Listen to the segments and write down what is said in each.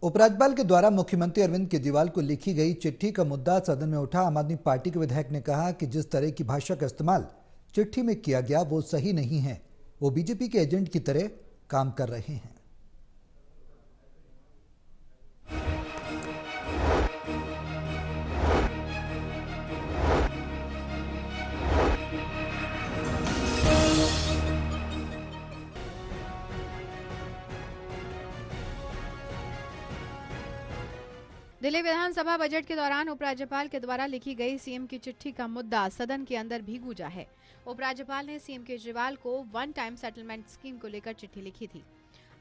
उपराज्यपाल के द्वारा मुख्यमंत्री अरविंद केजरीवाल को लिखी गई चिट्ठी का मुद्दा सदन में उठा। आम आदमी पार्टी के विधायक ने कहा कि जिस तरह की भाषा का इस्तेमाल चिट्ठी में किया गया वो सही नहीं है। वो बीजेपी के एजेंट की तरह काम कर रहे हैं। दिल्ली विधानसभा बजट के दौरान उपराज्यपाल के द्वारा लिखी गई सीएम की चिट्ठी का मुद्दा सदन के अंदर भी गूंजा है। उपराज्यपाल ने सीएम केजरीवाल को वन टाइम सेटलमेंट स्कीम को लेकर चिट्ठी लिखी थी।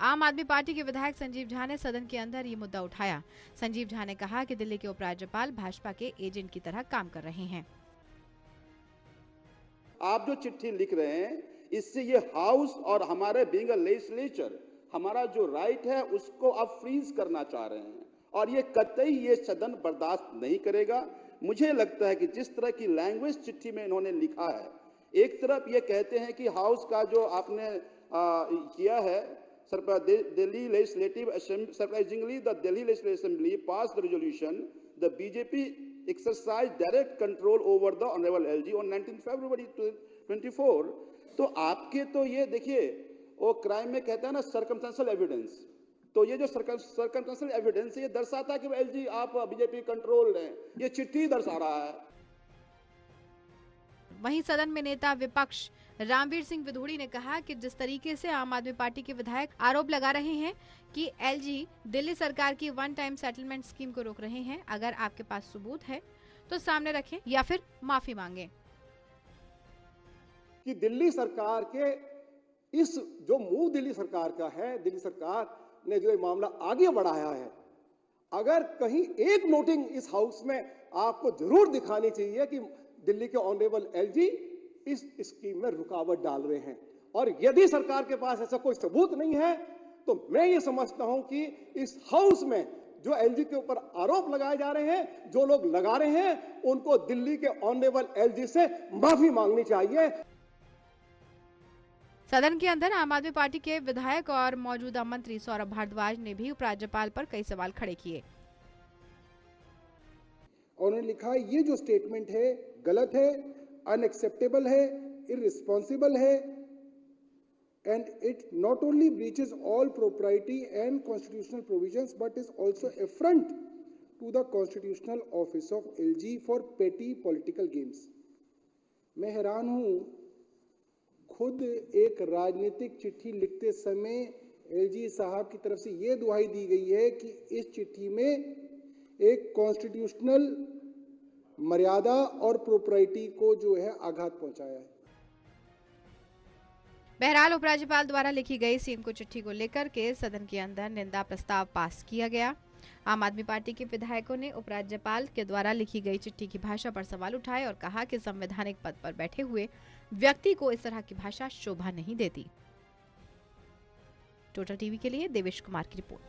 आम आदमी पार्टी के विधायक संजीव झा ने सदन के अंदर ये मुद्दा उठाया। संजीव झा ने कहा कि दिल्ली के उपराज्यपाल भाजपा के एजेंट की तरह काम कर रहे हैं। आप जो चिट्ठी लिख रहे हैं, इससे ये हाउस और हमारे बीइंग अ लेजिस्लेचर हमारा जो राइट है उसको आप फ्रीज करना चाह रहे हैं और ये कतई ये सदन बर्दाश्त नहीं करेगा। मुझे लगता है कि जिस तरह की लैंग्वेज चिट्ठी में इन्होंने लिखा है, एक तरफ ये कहते हैं कि हाउस का जो आपने किया है, Delhi legislative assembly, surprisingly the Delhi legislative assembly pass the resolution the BJP exercise direct control over the honourable LG on 19 फरवरी 24। तो आपके तो ये देखिए वो क्राइम में कहता है ना सर्कमस्टेंशियल एविडेंस, तो ये जो सर्कमस्टेंशियल एविडेंस ये दर्शाता है कि एलजी आप बीजेपी कंट्रोल हैं, ये चिट्ठी दर्शा रहा है। वहीं सदन में नेता विपक्ष रामवीर सिंह विधूड़ी ने कहा कि जिस तरीके से आम आदमी पार्टी के विधायक आरोप लगा रहे हैं कि एलजी दिल्ली सरकार की वन टाइम सेटलमेंट स्कीम को रोक रहे हैं, अगर आपके पास सबूत है तो सामने रखें या फिर माफी मांगे। कि दिल्ली सरकार के इस जो मूव दिल्ली सरकार का है, दिल्ली सरकार ने जो ये मामला आगे बढ़ाया है, अगर कहीं एक नोटिंग इस हाउस में आपको जरूर दिखानी चाहिए कि दिल्ली के ऑनरेबल एलजी इस स्कीम में रुकावट डाल रहे हैं, और यदि सरकार के पास ऐसा कोई सबूत नहीं है तो मैं ये समझता हूं कि इस हाउस में जो एलजी के ऊपर आरोप लगाए जा रहे हैं, जो लोग लगा रहे हैं, उनको दिल्ली के ऑनरेबल एलजी से माफी मांगनी चाहिए। सदन के अंदर आम आदमी पार्टी के विधायक और मौजूदा मंत्री सौरभ भारद्वाज ने भी उपराज्यपाल पर कई सवाल खड़े किए। उन्होंने लिखा ये जो स्टेटमेंट है गलत है, अनएक्सेप्टेबल है, इररिस्पॉन्सिबल है, and it not only breaches all propriety and constitutional provisions but is also affront to the constitutional office of LG for petty political games. मैं हैरान हूं, खुद एक राजनीतिक चिट्ठी लिखते समय एलजी साहब की तरफ से यह दुहाई दी गई है कि इस चिट्ठी में एक कॉन्स्टिट्यूशनल मर्यादा और प्रोप्राइटी को जो है आघात पहुंचाया है। बहरहाल उपराज्यपाल द्वारा लिखी गई सीएम को चिट्ठी को लेकर के सदन के अंदर निंदा प्रस्ताव पास किया गया। आम आदमी पार्टी के विधायकों ने उपराज्यपाल के द्वारा लिखी गई चिट्ठी की भाषा पर सवाल उठाए और कहा कि संवैधानिक पद पर बैठे हुए व्यक्ति को इस तरह की भाषा शोभा नहीं देती। टोटल टीवी के लिए देवेश कुमार की रिपोर्ट।